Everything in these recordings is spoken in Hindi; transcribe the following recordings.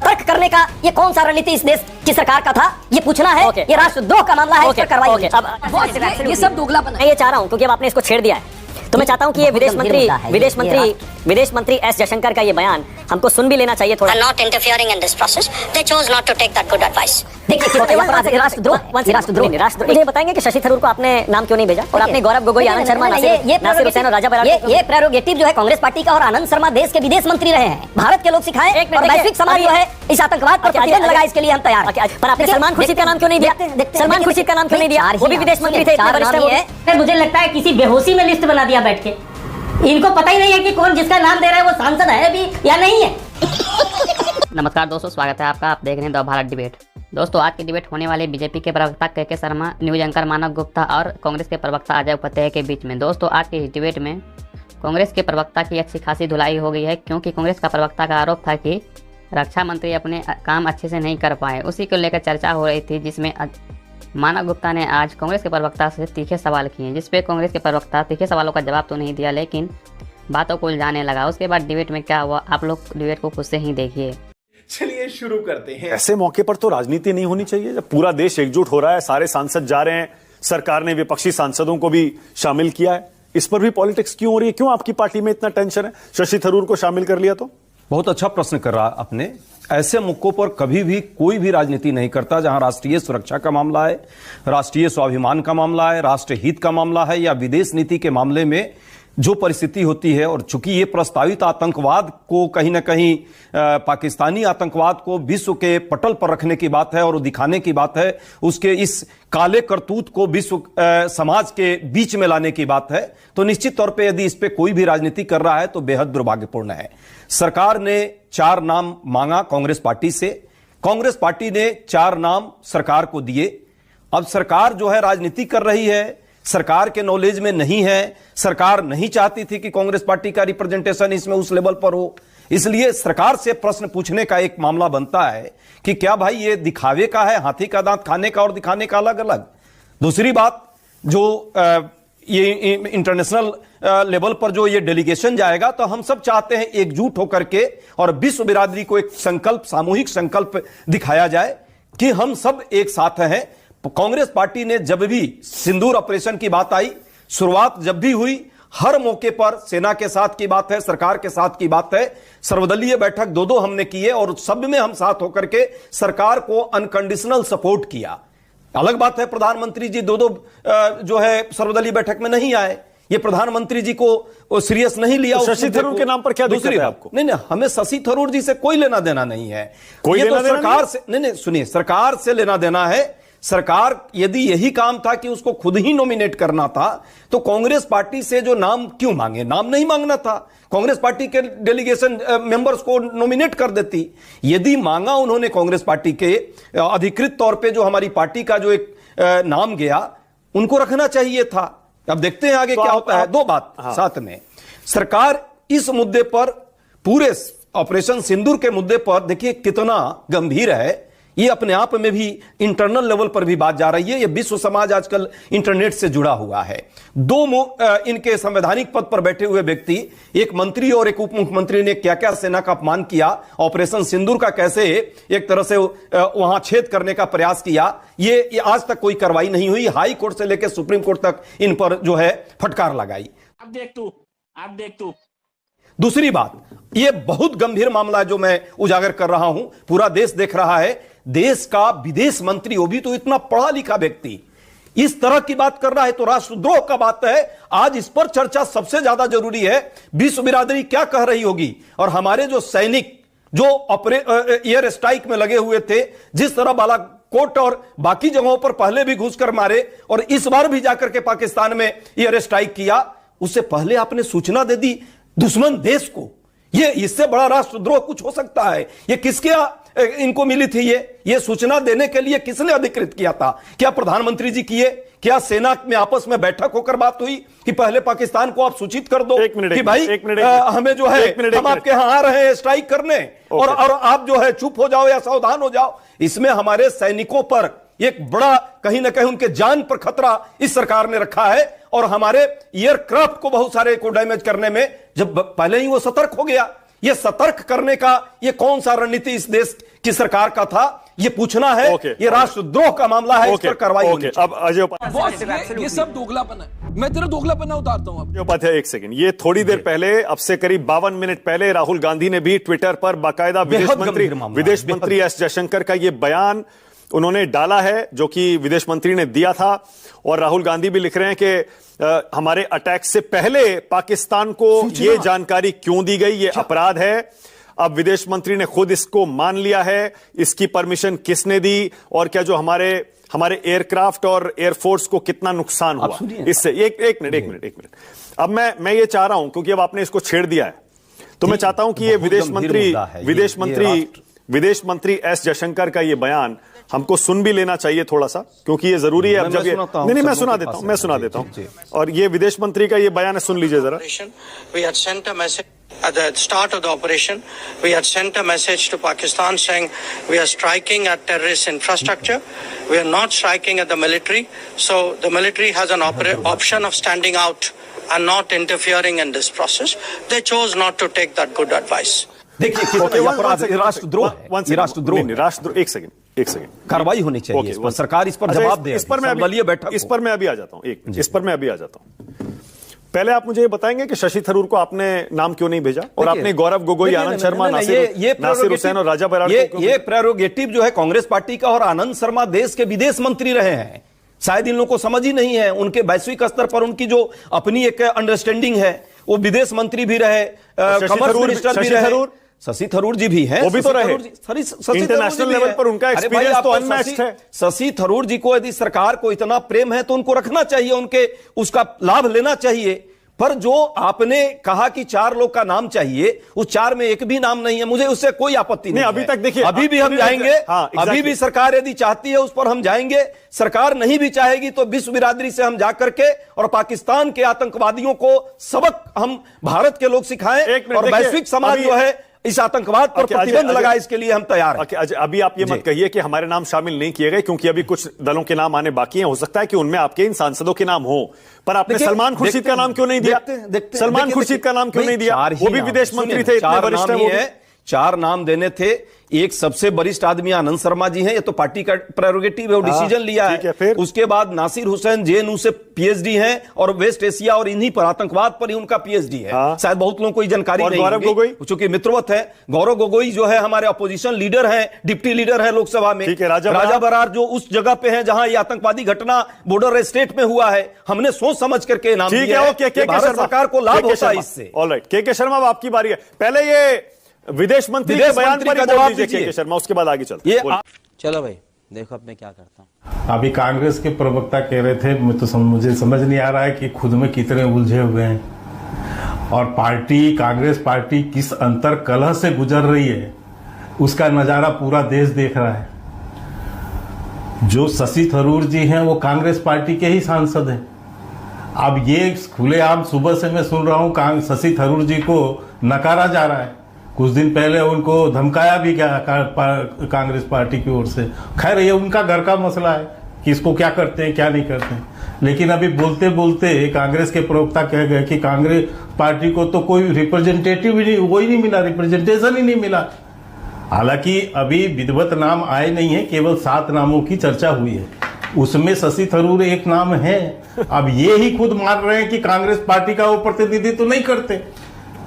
तर्क करने का ये कौन सा रणनीति इस देश की सरकार का था, ये पूछना है। ये राष्ट्रद्रोह का मामला है, इस पर कार्रवाई होगी। अब ये सब दोगलापन है। मैं ये चाह रहा हूँ क्योंकि अब आपने इसको छेड़ दिया है, तो मैं चाहता हूँ कि ये विदेश मंत्री एस जयशंकर का ये बयान हमको सुन भी लेना चाहिए थोड़ा। Not interfering in this process. They chose not to take that good advice. देखिए राष्ट्रद्रोह मुझे बताएंगे कि शशि थरूर को आपने नाम क्यों नहीं भेजा और आपने गौरव गोगोई, आनंद शर्मा, नासिर हुसैन और राजा बराड़, ये प्रेरोगेटिव जो है कांग्रेस पार्टी का, और आनंद शर्मा देश के विदेश मंत्री रहे हैं। भारत के लोग सिखाएं और वैश्विक समाज जो है इस आतंकवाद पर प्रतिबंध लगाए, इसके लिए हम तैयार हैं। पर आपने सलमान खुर्शीद का नाम क्यों नहीं दिया? सलमान खुर्शीद का नाम क्यों नहीं दिया? वो भी विदेश मंत्री थे। मुझे लगता है किसी बेहोशी में लिस्ट बना दिया बैठ के, इनको पता ही नहीं है कि कौन जिसका नाम दे रहा है वो सांसद है भी या नहीं है। नमस्कार दोस्तों, स्वागत है आपका। आप देख रहे हैं द भारत डिबेट। दोस्तों, आज की डिबेट होने वाली बीजेपी के प्रवक्ता के शर्मा, न्यूज एंकर मानव गुप्ता और कांग्रेस के प्रवक्ता अजय उपाध्याय के बीच में। दोस्तों, आज की इस डिबेट में कांग्रेस के प्रवक्ता की अच्छी खासी धुलाई हो गई है, क्योंकि कांग्रेस का प्रवक्ता का आरोप था कि रक्षा मंत्री अपने काम अच्छे से नहीं कर पाए। उसी को लेकर चर्चा हो रही थी, जिसमें मानव गुप्ता ने आज कांग्रेस के प्रवक्ता से तीखे सवाल किए, जिसपे कांग्रेस के प्रवक्ता तीखे सवालों का जवाब तो नहीं दिया, लेकिन बातों को उलझाने लगा। उसके बाद डिबेट में क्या हुआ, आप लोग डिबेट को खुद से ही देखिए। चलिए शुरू करते हैं। ऐसे मौके पर तो राजनीति नहीं होनी चाहिए, जब पूरा देश एकजुट हो रहा है, सारे सांसद जा रहे हैं, सरकार ने विपक्षी सांसदों को भी शामिल किया है, इस पर भी पॉलिटिक्स क्यों हो रही है? क्यों आपकी पार्टी में इतना टेंशन है? शशि थरूर को शामिल कर लिया तो? बहुत अच्छा प्रश्न कर रहा आपने। ऐसे मौकों पर कभी भी कोई भी राजनीति नहीं करता जहां राष्ट्रीय सुरक्षा का मामला है, राष्ट्रीय स्वाभिमान का मामला है, राष्ट्र हित का मामला है, या विदेश नीति के मामले में जो परिस्थिति होती है। और चूंकि ये प्रस्तावित आतंकवाद को कहीं ना कहीं पाकिस्तानी आतंकवाद को विश्व के पटल पर रखने की बात है और दिखाने की बात है, उसके इस काले करतूत को विश्व समाज के बीच में लाने की बात है, तो निश्चित तौर पे यदि इस पे कोई भी राजनीति कर रहा है तो बेहद दुर्भाग्यपूर्ण है। सरकार ने 4 नाम मांगा कांग्रेस पार्टी से, कांग्रेस पार्टी ने 4 नाम सरकार को दिए। अब सरकार जो है राजनीति कर रही है, सरकार के नॉलेज में नहीं है, सरकार नहीं चाहती थी कि कांग्रेस पार्टी का रिप्रेजेंटेशन इसमें उस लेवल पर हो, इसलिए सरकार से प्रश्न पूछने का एक मामला बनता है कि क्या भाई ये दिखावे का है, हाथी का दांत खाने का और दिखाने का अलग अलग। दूसरी बात, जो ये इंटरनेशनल लेवल पर जो ये डेलीगेशन जाएगा, तो हम सब चाहते हैं एकजुट होकर के और विश्व बिरादरी को एक संकल्प, सामूहिक संकल्प दिखाया जाए कि हम सब एक साथ हैं। कांग्रेस पार्टी ने जब भी सिंदूर ऑपरेशन की बात आई, शुरुआत जब भी हुई, हर मौके पर सेना के साथ की बात है, सरकार के साथ की बात है, सर्वदलीय बैठक 2 हमने की है और सब में हम साथ होकर के सरकार को अनकंडीशनल सपोर्ट किया। अलग बात है प्रधानमंत्री जी 2 जो है सर्वदलीय बैठक में नहीं आए, ये प्रधानमंत्री जी को सीरियस नहीं लिया। शशि थरूर के नाम पर क्या दिक्कत है आपको? नहीं, हमें शशि थरूर जी से कोई लेना देना नहीं है, कोई तो सरकार से नहीं, सुनिए, सरकार से लेना देना है। सरकार यदि यही काम था कि उसको खुद ही नॉमिनेट करना था, तो कांग्रेस पार्टी से जो नाम क्यों मांगे? नाम नहीं मांगना था, कांग्रेस पार्टी के डेलीगेशन मेंबर्स को नॉमिनेट कर देती। यदि मांगा उन्होंने कांग्रेस पार्टी के अधिकृत तौर पे जो हमारी पार्टी का जो एक नाम गया, उनको रखना चाहिए था। अब देखते हैं आगे क्या होता है। 2 बात साथ में, सरकार इस मुद्दे पर, पूरे ऑपरेशन सिंदूर के मुद्दे पर देखिए कितना गंभीर है। ये अपने आप में भी इंटरनल लेवल पर भी बात जा रही है। ये विश्व समाज आजकल इंटरनेट से जुड़ा हुआ है। 2 इनके संवैधानिक पद पर बैठे हुए व्यक्ति, एक मंत्री और एक उप मुख्यमंत्री ने क्या क्या सेना का अपमान किया, ऑपरेशन सिंदूर का कैसे एक तरह से वहां छेद करने का प्रयास किया, ये आज तक कोई कार्रवाई नहीं हुई। हाई कोर्ट से लेकर सुप्रीम कोर्ट तक इन पर जो है फटकार लगाई। अब देख तू। दूसरी बात, ये बहुत गंभीर मामला है जो मैं उजागर कर रहा हूं, पूरा देश देख रहा है। देश का विदेश मंत्री, वो भी तो इतना पढ़ा लिखा व्यक्ति, इस तरह की बात कर रहा है, तो राष्ट्रद्रोह का बात है। आज इस पर चर्चा सबसे ज्यादा जरूरी है। विश्व बिरादरी क्या कह रही होगी, और हमारे जो सैनिक जो एयर स्ट्राइक में लगे हुए थे, जिस तरह बालाकोट और बाकी जगहों पर पहले भी घुसकर मारे और इस बार भी जाकर के पाकिस्तान में एयर स्ट्राइक किया, उससे पहले आपने सूचना दे दी दुश्मन देश को। ये इससे बड़ा राष्ट्रद्रोह कुछ हो सकता है? ये किसके इनको मिली थी? ये सूचना देने के लिए किसने अधिकृत किया था? क्या प्रधानमंत्री जी किए? क्या सेना में आपस में बैठक होकर बात हुई कि पहले पाकिस्तान को आप सूचित कर दो कि भाई हमें जो है हम आपके यहां आ रहे हैं स्ट्राइक करने, और आप जो है चुप हो जाओ या सावधान हो जाओ। इसमें हमारे सैनिकों पर एक बड़ा कहीं ना कहीं उनके जान पर खतरा इस सरकार ने रखा है, और हमारे एयरक्राफ्ट को बहुत सारे को डैमेज करने में जब पहले ही वो सतर्क हो गया ये सतर्क करने का ये कौन सा रणनीति इस देश की सरकार का था, ये पूछना है। ये राष्ट्रद्रोह का मामला है, इस पर कार्रवाई होनी चाहिए। अब अजय ये सब दोगलापन है। मैं तेरा दोगलापन उतारता हूं। उपाध्याय एक सेकंड, ये थोड़ी देर पहले, अब से करीब 52 मिनट पहले राहुल गांधी ने भी ट्विटर पर बाकायदा विदेश मंत्री एस जयशंकर का ये बयान उन्होंने डाला है, जो कि विदेश मंत्री ने दिया था। और राहुल गांधी भी लिख रहे हैं कि हमारे अटैक से पहले पाकिस्तान को ये जानकारी क्यों दी गई, ये अपराध है। अब विदेश मंत्री ने खुद इसको मान लिया है, इसकी परमिशन किसने दी और क्या जो हमारे एयरक्राफ्ट और एयरफोर्स को कितना नुकसान हुआ इससे। एक मिनट। अब मैं ये चाह रहा हूं, क्योंकि अब आपने इसको छेड़ दिया है, तो मैं चाहता हूं कि ये विदेश मंत्री एस जयशंकर का ये बयान हमको सुन भी लेना चाहिए थोड़ा सा, क्योंकि ये जरूरी है। अब जब नहीं, मैं सुना देता हूं। और ये विदेश मंत्री का ये बयान है, सुन लीजिए जरा। At the start of the operation, we had sent a message to Pakistan saying we are striking at terrorist infrastructure. We are not striking at the military. So the military has an option of standing out and not interfering in this process. They chose not to take that good advice. देखिए, राष्ट्रद्रोह, एक सेकंड कार्रवाई होनी चाहिए। इस पर सरकार इस पर जवाब दे। इस पर मैं अभी आ जाता हूं। पहले आप मुझे ये बताएंगे कि शशि थरूर को आपने नाम क्यों नहीं भेजा, और आपने गौरव गोगोई, आनंद शर्मा, नासिर हुसैन और राजा बरार को ये प्रेरोगेटिव जो है कांग्रेस पार्टी का, और आनंद शर्मा देश के विदेश मंत्री रहे हैं। शायद इन लोगों को समझ ही नहीं है, उनके वैश्विक स्तर पर उनकी जो अपनी एक अंडरस्टैंडिंग है, वो विदेश मंत्री भी रहे, कॉमर्स मिनिस्टर भी रहे। शशि थरूर जी भी हैं, वो भी तो रहे इंटरनेशनल लेवल पर, उनका एक्सपीरियंस तो अनमैच्ड है। शशि थरूर जी को यदि सरकार को इतना प्रेम है तो उनको रखना चाहिए, उनके उसका लाभ लेना चाहिए। पर जो आपने कहा कि 4 लोग का नाम चाहिए, उस 4 में एक भी नाम नहीं है, मुझे उससे कोई आपत्ति नहीं। अभी तक देखिए, अभी भी हम जाएंगे। अभी भी सरकार यदि चाहती है उस पर हम जाएंगे। सरकार नहीं भी चाहेगी तो विश्व बिरादरी से हम जाकर के और पाकिस्तान के आतंकवादियों को सबक हम भारत के लोग सिखाएं, और वैश्विक समाज जो है इस आतंकवाद पर प्रतिबंध लगा, इसके लिए हम तैयार हैं। अभी आप ये मत कहिए कि हमारे नाम शामिल नहीं किए गए, क्योंकि अभी कुछ दलों के नाम आने बाकी हैं। हो सकता है कि उनमें आपके इन सांसदों के नाम हो, पर आपने सलमान खुर्शीद का नाम क्यों नहीं दिया? सलमान खुर्शीद का नाम क्यों नहीं दिया? वो भी विदेश मंत्री थे, इतने वरिष्ठ हैं। 4 नाम देने थे। एक सबसे वरिष्ठ आदमी आनंद शर्मा जी हैं, ये तो पार्टी का प्रेरोगेटिव है, वो डिसीजन लिया है। उसके बाद नासिर हुसैन जेएनयू से पीएचडी हैं, और वेस्ट एशिया और इन्हीं पर आतंकवाद पर ही उनका पीएचडी है। शायद बहुत लोगों को जानकारी नहीं। गौरव गोगोई, चूंकि मित्रवत है, गौरव गोगोई जो है हमारे अपोजिशन लीडर है, डिप्टी लीडर है लोकसभा में। राजा बरार जो उस जगह पे है जहां ये आतंकवादी घटना बॉर्डर स्टेट में हुआ है, हमने सोच समझ करके नाम दिया है। भारत सरकार को लाभ होता है इससे। ऑलराइट, के शर्मा, आपकी बारी है। पहले ये विदेश मंत्री के बयान पर जवाब दीजिए के शर्मा, उसके बाद आगे चलते हैं। चलो भाई, देखो अब मैं क्या करता हूं। अभी कांग्रेस के प्रवक्ता कह रहे थे, मुझे समझ नहीं आ रहा है कि खुद में कितने उलझे हुए हैं, और कांग्रेस पार्टी किस अंतर कलह से गुजर रही है, उसका नजारा पूरा देश देख रहा है। जो शशि थरूर जी हैं वो कांग्रेस पार्टी के ही सांसद हैं। अब ये खुलेआम सुबह से मैं सुन रहा हूं शशि थरूर जी को नकारा जा रहा है। कुछ दिन पहले उनको धमकाया भी गया कांग्रेस पार्टी की ओर से। खैर, ये उनका घर का मसला है कि इसको क्या करते हैं क्या नहीं करते हैं, लेकिन अभी बोलते बोलते कांग्रेस के प्रवक्ता कह गए कि कांग्रेस पार्टी को तो कोई रिप्रेजेंटेटिव ही नहीं मिला, रिप्रेजेंटेशन ही नहीं मिला। हालांकि अभी विधिवत नाम आए नहीं है, केवल 7 नामों की चर्चा हुई है, उसमें शशि थरूर एक नाम है। अब ये ही खुद मान रहे हैं कि कांग्रेस पार्टी का वो प्रतिनिधित्व नहीं करते,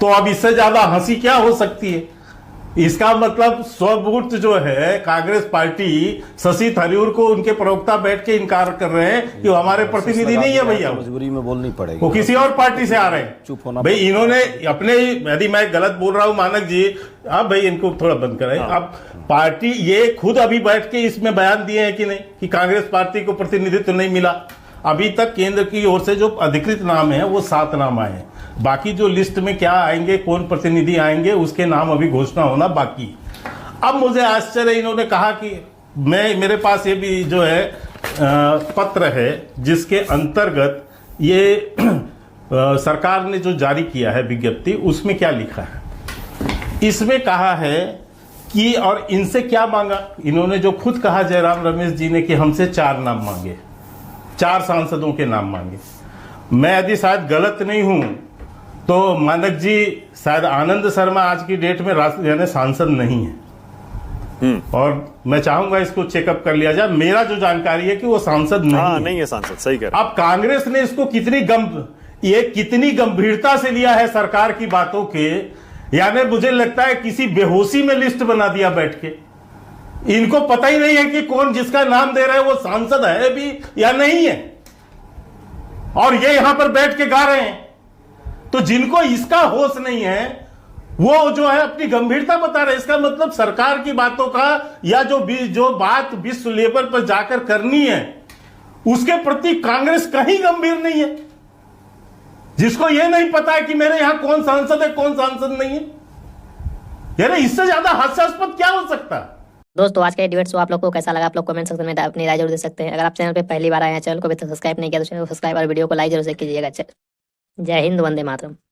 तो अब इससे ज्यादा हंसी क्या हो सकती है? इसका मतलब स्वबुर्त जो है कांग्रेस पार्टी शशि थरूर को उनके प्रवक्ता बैठ के इनकार कर रहे हैं कि वो हमारे प्रतिनिधि नहीं है भैया, मजबूरी में बोलनी पड़ेगी, वो किसी और पार्टी से आ रहे हैं। चुप होना भाई, इन्होंने अपने, यदि मैं गलत बोल रहा हूं मानक जी, आप भाई इनको थोड़ा बंद करें। अब पार्टी ये खुद अभी बैठ के इसमें बयान दिए हैं कि नहीं कि कांग्रेस पार्टी को प्रतिनिधित्व नहीं मिला। अभी तक केंद्र की ओर से जो अधिकृत नाम है वो 7 नाम आए हैं। बाकी जो लिस्ट में क्या आएंगे, कौन प्रतिनिधि आएंगे, उसके नाम अभी घोषणा होना बाकी। अब मुझे आश्चर्य, इन्होंने कहा कि मेरे पास ये भी जो है पत्र है जिसके अंतर्गत ये सरकार ने जो जारी किया है विज्ञप्ति, उसमें क्या लिखा है। इसमें कहा है कि, और इनसे क्या मांगा, इन्होंने जो खुद कहा जयराम रमेश जी ने कि हमसे 4 नाम मांगे, 4 सांसदों के नाम मांगे। मैं यदि शायद गलत नहीं हूं तो मानक जी शायद आनंद शर्मा आज की डेट में यानी सांसद नहीं है, और मैं चाहूंगा इसको चेकअप कर लिया जाए। मेरा जो जानकारी है कि वो सांसद नहीं है सांसद, सही कह रहे हैं। अब कांग्रेस ने इसको कितनी गंभीरता से लिया है सरकार की बातों के, यानी मुझे लगता है किसी बेहोशी में लिस्ट बना दिया बैठ के। इनको पता ही नहीं है कि कौन जिसका नाम दे रहा है वो सांसद है भी या नहीं है, और ये यहां पर बैठ के गा रहे हैं। तो जिनको इसका होश नहीं है वो जो है अपनी गंभीरता बता रहे हैं। इसका मतलब सरकार की बातों का या जो बात विश्व लेवल पर जाकर करनी है उसके प्रति कांग्रेस कहीं गंभीर नहीं है। जिसको यह नहीं पता है कि मेरे यहां कौन सांसद है कौन सांसद नहीं है, यानी इससे ज्यादा हास्यास्पद क्या हो सकता है। दोस्तों आज का डिबेट शो आप लोग को कैसा लगा, आप लोग कमेंट सेक्शन में अपनी राय जरूर दे सकते हैं। अगर आप चैनल पे पहली बार आए हैं, चैनल को अभी तक सब्सक्राइब नहीं किया तो चैनल को सब्सक्राइब और वीडियो को लाइक जरूर से कीजिएगा। जय हिंद, वंदे मातरम।